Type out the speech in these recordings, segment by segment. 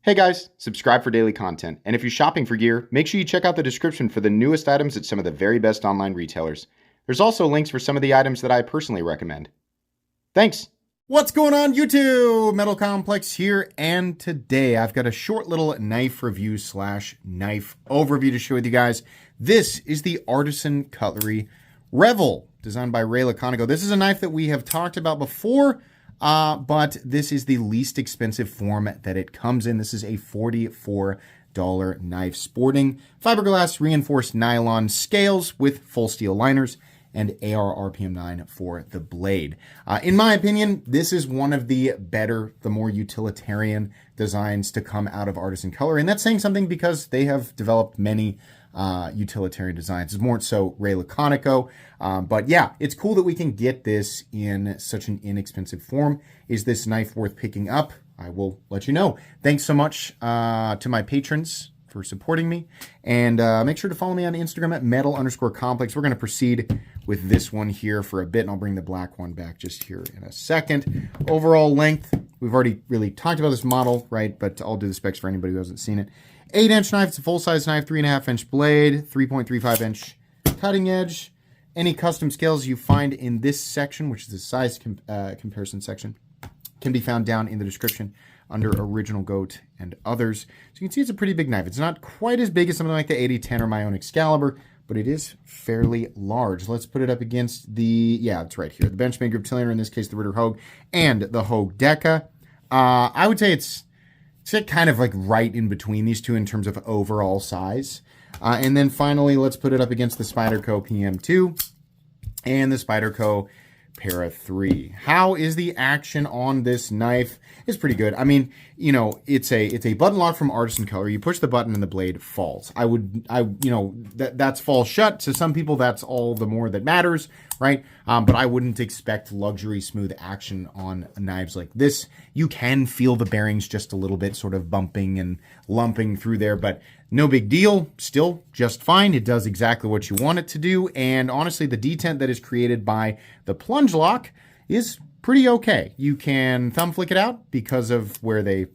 Hey guys, subscribe for daily content. And if you're shopping for gear, make sure you check out the description for the newest items at some of the very best online retailers. There's also links for some of the items that I personally recommend. Thanks! What's going on YouTube? Metal Complex here, and today I've got a short little knife review / knife overview to share with you guys. This is the Artisan Cutlery Revel, designed by Ray Laconico. This is a knife that we have talked about before, but this is the least expensive form that it comes in. This is a $44 knife sporting fiberglass reinforced nylon scales with full steel liners and ar-rpm9 for the blade. In my opinion, this is one of the better, the more utilitarian designs to come out of Artisan Cutlery. And that's saying something because they have developed many utilitarian designs. It's more so Ray Laconico. But yeah, it's cool that we can get this in such an inexpensive form. Is this knife worth picking up? I will let you know. Thanks so much to my patrons for supporting me. And make sure to follow me on Instagram at metal_complex. We're going to proceed with this one here for a bit, and I'll bring the black one back just here in a second. Overall length, we've already really talked about this model, right? But I'll do the specs for anybody who hasn't seen it. 8-inch knife, it's a full-size knife, 3.5-inch blade, 3.35-inch cutting edge. Any custom scales you find in this section, which is the size comparison section, can be found down in the description under Original Goat and others. So you can see it's a pretty big knife. It's not quite as big as something like the 8010 or my own Excalibur, but it is fairly large. Let's put it up against the, yeah, it's right here, the Benchmade Grip Tilliner, in this case the Ritter Hogue, and the Hogue Deca. I would say it's kind of like right in between these two in terms of overall size. And then finally, let's put it up against the Spyderco PM2 and the Spyderco Para 3. How is the action on this knife? It's pretty good. I mean, you know, it's a button lock from Artisan Cutlery. You push the button and the blade falls. That's fall shut. To some people, that's all the more that matters, right? But I wouldn't expect luxury smooth action on knives like this. You can feel the bearings just a little bit sort of bumping and lumping through there, but no big deal. Still just fine. It does exactly what you want it to do. And honestly, the detent that is created by the plunge lock is pretty okay. You can thumb flick it out because of where they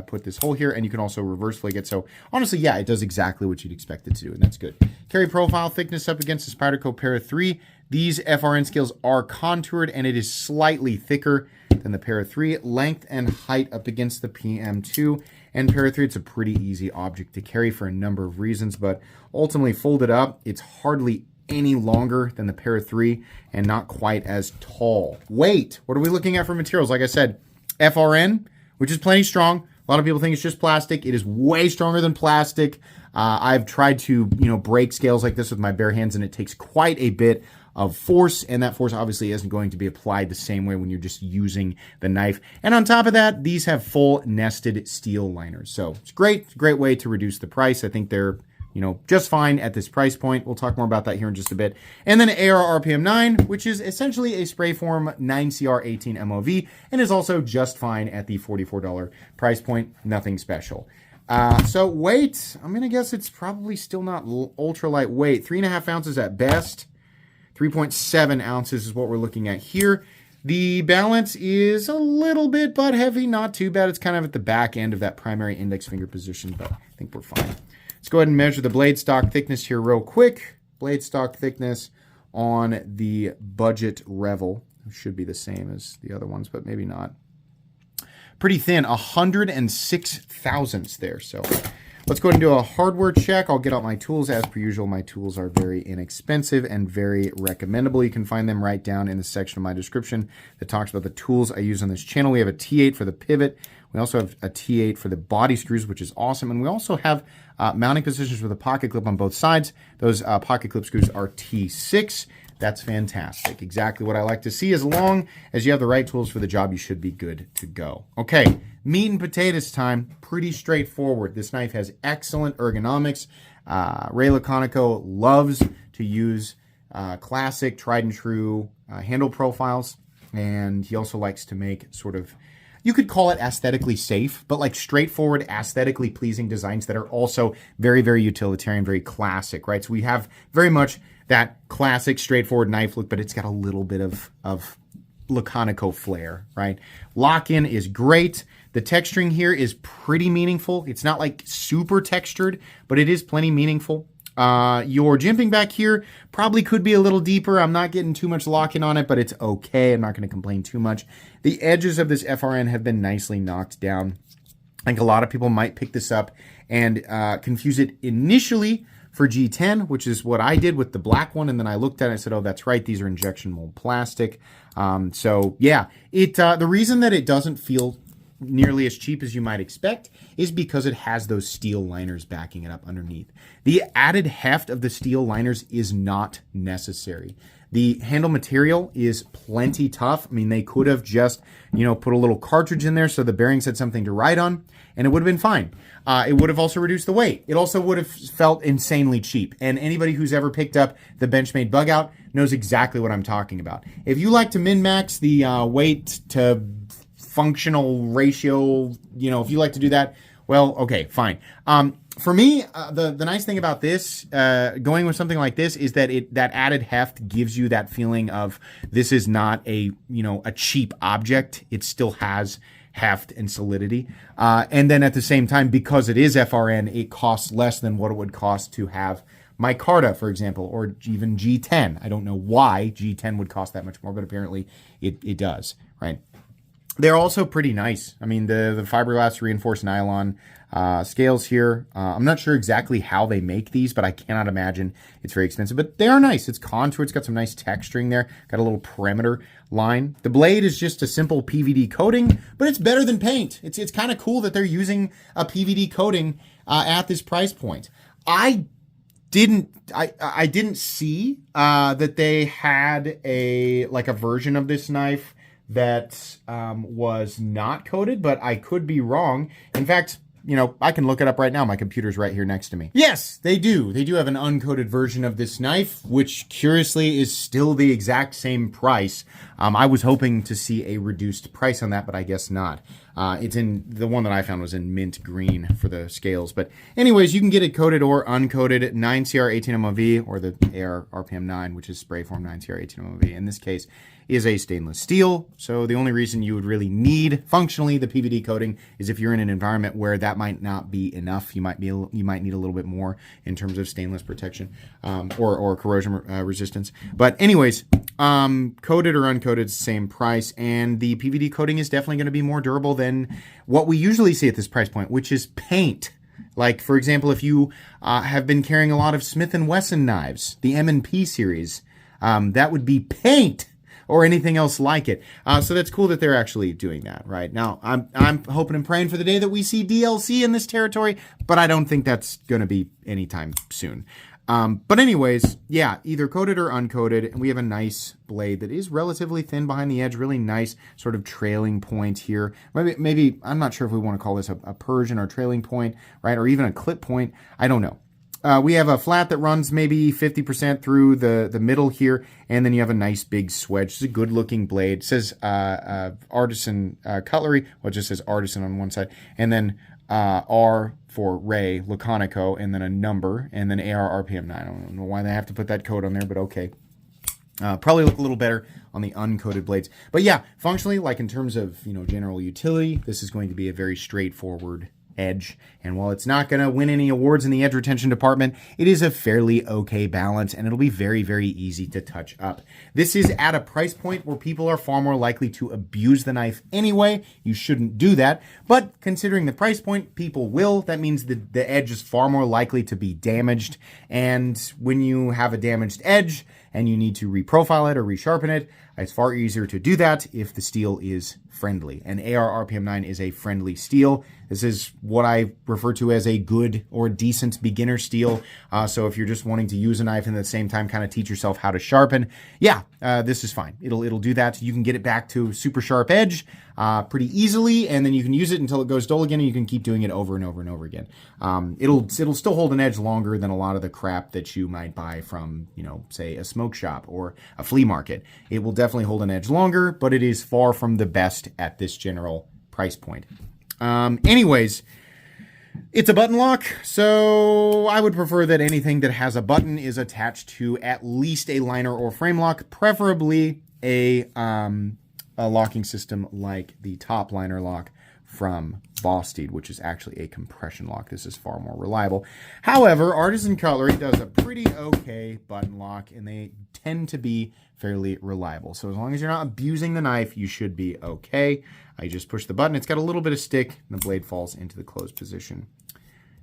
put this hole here, and you can also reverse flick it. So honestly, yeah, it does exactly what you'd expect it to do, and that's good. Carry profile thickness up against the Spyderco Para 3. These FRN scales are contoured, and it is slightly thicker than the Para 3. Length and height up against the PM2 and Para 3. It's a pretty easy object to carry for a number of reasons, but ultimately folded up, it's hardly any longer than the Para 3 and not quite as tall. Weight, what are we looking at for materials? Like I said, FRN, which is plenty strong. A lot of people think it's just plastic. It is way stronger than plastic. I've tried to, break scales like this with my bare hands, and it takes quite a bit of force, and that force obviously isn't going to be applied the same way when you're just using the knife. And on top of that, these have full nested steel liners. So it's great. It's a great way to reduce the price. I think they're just fine at this price point. We'll talk more about that here in just a bit. And then ar-rpm9, which is essentially a spray form 9CR18 MOV, and is also just fine at the $44 price point. Nothing special. So weight, I'm going to guess it's probably still not ultra lightweight. 3.5 ounces at best. 3.7 ounces is what we're looking at here. The balance is a little bit butt heavy, not too bad. It's kind of at the back end of that primary index finger position, but I think we're fine. Let's go ahead and measure the blade stock thickness here real quick. Blade stock thickness on the budget Revel. It should be the same as the other ones, but maybe not. Pretty thin, 106 thousandths there. So let's go ahead and do a hardware check. I'll get out my tools. As per usual, my tools are very inexpensive and very recommendable. You can find them right down in the section of my description that talks about the tools I use on this channel. We have a T8 for the pivot. We also have a T8 for the body screws, which is awesome. And we also have mounting positions with a pocket clip on both sides. Those pocket clip screws are T6. That's fantastic. Exactly what I like to see. As long as you have the right tools for the job, you should be good to go. Okay, meat and potatoes time. Pretty straightforward. This knife has excellent ergonomics. Ray Laconico loves to use classic, tried and true handle profiles. And he also likes to make sort of, you could call it aesthetically safe, but like straightforward, aesthetically pleasing designs that are also very, very utilitarian, very classic, right? So we have very much that classic, straightforward knife look, but it's got a little bit of Laconico flair, right? Lock-in is great. The texturing here is pretty meaningful. It's not like super textured, but it is plenty meaningful. Your jimping back here probably could be a little deeper. I'm not getting too much lock-in on it, but it's okay. I'm not going to complain too much. The edges of this FRN have been nicely knocked down. I think a lot of people might pick this up and confuse it initially for G10, which is what I did with the black one. And then I looked at it and said, oh, that's right. These are injection mold plastic. So yeah, the reason that it doesn't feel nearly as cheap as you might expect is because it has those steel liners backing it up underneath. The added heft of the steel liners is not necessary. The handle material is plenty tough. I mean, they could have just, put a little cartridge in there so the bearings had something to write on, and it would have been fine. It would have also reduced the weight. It also would have felt insanely cheap. And anybody who's ever picked up the Benchmade bug out knows exactly what I'm talking about. If you like to min-max the weight to functional ratio, if you like to do that, well, okay, fine. For me, the nice thing about this, going with something like this, is that that added heft gives you that feeling of this is not a cheap object. It still has heft and solidity. And then at the same time, because it is FRN, it costs less than what it would cost to have micarta, for example, or even G10. I don't know why G10 would cost that much more, but apparently it does, right? They're also pretty nice. I mean, the fiberglass reinforced nylon scales here. I'm not sure exactly how they make these, but I cannot imagine it's very expensive. But they are nice. It's contoured. It's got some nice texturing there. Got a little perimeter line. The blade is just a simple PVD coating, but it's better than paint. It's kind of cool that they're using a PVD coating at this price point. I didn't see that they had a version of this knife that was not coated, but I could be wrong. In fact, I can look it up right now. My computer's right here next to me. Yes, they do. They do have an uncoated version of this knife, which curiously is still the exact same price. I was hoping to see a reduced price on that, but I guess not. It's in the one that I found was in mint green for the scales. But anyways, you can get it coated or uncoated 9CR 18MOV or the ar-RPM9, which is spray form 9CR 18MOV. In this case, is a stainless steel. So the only reason you would really need functionally the PVD coating is if you're in an environment where that might not be enough. You might need a little bit more in terms of stainless protection or corrosion resistance. But anyways, coated or uncoated, same price, and the PVD coating is definitely going to be more durable than what we usually see at this price point, which is paint. Like, for example, if you have been carrying a lot of Smith & Wesson knives, the M&P series, that would be paint or anything else like it. So that's cool that they're actually doing that right now. I'm hoping and praying for the day that we see DLC in this territory, but I don't think that's going to be anytime soon. But anyways, yeah, either coated or uncoated, and we have a nice blade that is relatively thin behind the edge, really nice sort of trailing point here. Maybe I'm not sure if we want to call this a Persian or trailing point, right? Or even a clip point. I don't know. We have a flat that runs maybe 50% through the middle here, and then you have a nice big swedge. It's a good looking blade. It says Artisan Cutlery. Well, it just says Artisan on one side, and then R for Ray Laconico, and then a number, and then ar-RPM9. I don't know why they have to put that code on there, but okay. Probably look a little better on the uncoated blades. But yeah, functionally, like in terms of general utility, this is going to be a very straightforward edge, and while it's not going to win any awards in the edge retention department, it is a fairly okay balance, and it'll be very, very easy to touch up. This is at a price point where people are far more likely to abuse the knife anyway. You shouldn't do that, but considering the price point, people will. That means the edge is far more likely to be damaged, and when you have a damaged edge and you need to reprofile it or resharpen it, it's far easier to do that if the steel is friendly. And ar-RPM9 is a friendly steel. This is what I refer to as a good or decent beginner steel. So if you're just wanting to use a knife and at the same time kind of teach yourself how to sharpen, yeah, this is fine. It'll do that. You can get it back to super sharp edge pretty easily, and then you can use it until it goes dull again, and you can keep doing it over and over and over again. It'll still hold an edge longer than a lot of the crap that you might buy from, say a smoke shop or a flea market. It will definitely hold an edge longer, but it is far from the best at this general price point. Anyways, it's a button lock, so I would prefer that anything that has a button is attached to at least a liner or frame lock, preferably a locking system like the top liner lock from Bostede, which is actually a compression lock. This is far more reliable. However, Artisan Cutlery does a pretty okay button lock, and they tend to be fairly reliable. So as long as you're not abusing the knife, you should be okay. I just push the button. It's got a little bit of stick, and the blade falls into the closed position.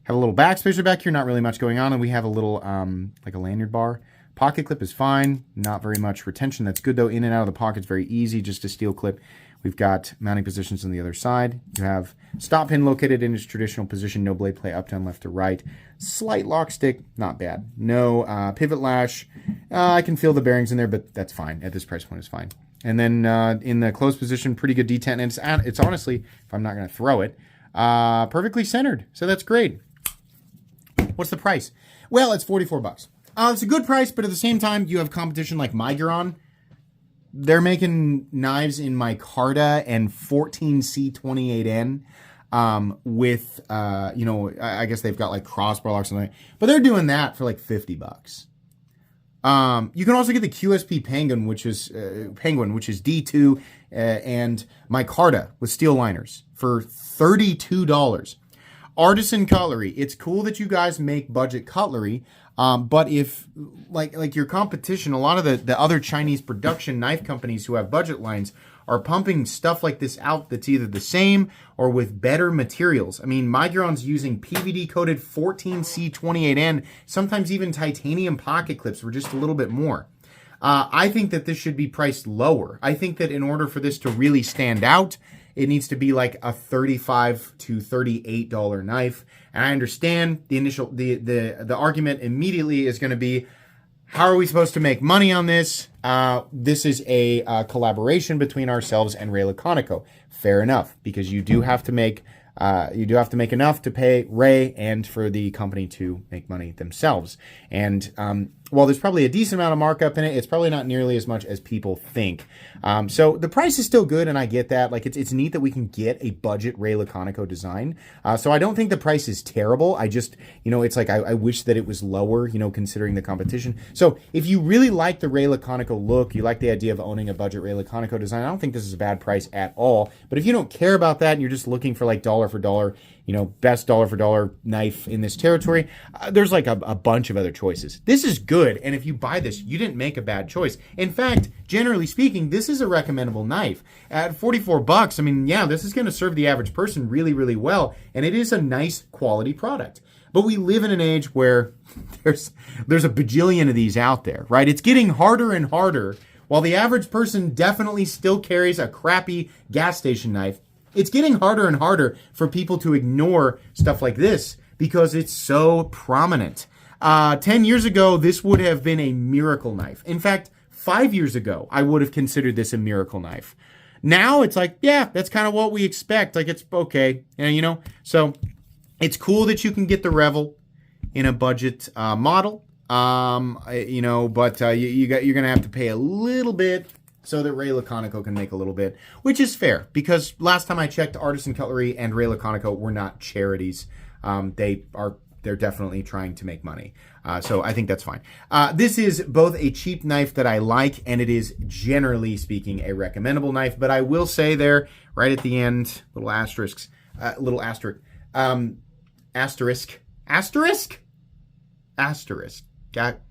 Have a little backspacer back here, not really much going on, and we have a little, like a lanyard bar. Pocket clip is fine, not very much retention. That's good though, in and out of the pocket's very easy, just a steel clip. We've got mounting positions on the other side. You have stop pin located in its traditional position, no blade play up, down, left, to right. Slight lock stick, not bad. No pivot lash. I can feel the bearings in there, but that's fine. At this price point, it's fine. And then in the closed position, pretty good detent. And it's honestly, if I'm not going to throw it, perfectly centered. So that's great. What's the price? Well, it's 44 bucks. It's a good price, but at the same time, you have competition like Migron. They're making knives in micarta and 14C28N with, you know, I guess they've got like crossbar locks or something, but they're doing that for like 50 bucks. You can also get the QSP Penguin, which is D2 and micarta with steel liners for $32. Artisan Cutlery. It's cool that you guys make budget cutlery, but if like your competition, a lot of the other Chinese production knife companies who have budget lines are pumping stuff like this out that's either the same or with better materials. I mean, Migron's using PVD coated 14C28N, sometimes even titanium pocket clips for just a little bit more. I think that this should be priced lower. I think that in order for this to really stand out, it needs to be like a $35 to $38 knife. And I understand the argument immediately is going to be, how are we supposed to make money on this? This is a collaboration between ourselves and Ray Laconico. Fair enough, because you do have to make enough to pay Ray and for the company to make money themselves. And while there's probably a decent amount of markup in it, it's probably not nearly as much as people think. So the price is still good, and I get that. Like it's neat that we can get a budget Ray Laconico design. So I don't think the price is terrible. I just, you know, it's like I wish that it was lower, you know, considering the competition. So if you really like the Ray Laconico look, you like the idea of owning a budget Ray Laconico design, I don't think this is a bad price at all. But if you don't care about that and you're just looking for like dollar for dollar, you know, best dollar for dollar knife in this territory, there's like a bunch of other choices. This is good, and if you buy this, you didn't make a bad choice. In fact, generally speaking, this is a recommendable knife. At 44 bucks, I mean, yeah, this is going to serve the average person really, really well, and it is a nice quality product. But we live in an age where there's a bajillion of these out there, right? It's getting harder and harder. While the average person definitely still carries a crappy gas station knife, it's getting harder and harder for people to ignore stuff like this because it's so prominent. 10 years ago, this would have been a miracle knife. In fact, 5 years ago, I would have considered this a miracle knife. Now it's like, yeah, that's kind of what we expect. Like, it's okay. And, you know, so it's cool that you can get the Revel in a budget model. You know, but you're going to have to pay a little bit so that Ray Laconico can make a little bit, which is fair because last time I checked, Artisan Cutlery and Ray Laconico were not charities. They're definitely trying to make money. So I think that's fine. This is both a cheap knife that I like, and it is generally speaking a recommendable knife. But I will say there, right at the end, asterisk.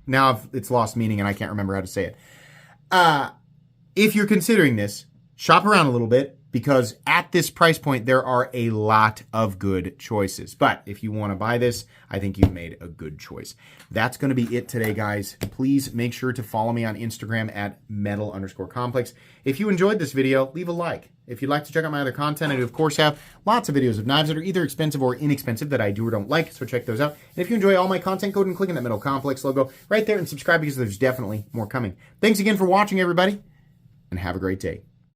Now it's lost meaning, and I can't remember how to say it. If you're considering this, shop around a little bit because at this price point, there are a lot of good choices. But if you want to buy this, I think you've made a good choice. That's going to be it today, guys. Please make sure to follow me on Instagram at metal_complex. If you enjoyed this video, leave a like. If you'd like to check out my other content, I do, of course, have lots of videos of knives that are either expensive or inexpensive that I do or don't like, so check those out. And if you enjoy all my content, go ahead and click on that Metal Complex logo right there and subscribe because there's definitely more coming. Thanks again for watching, everybody, and have a great day.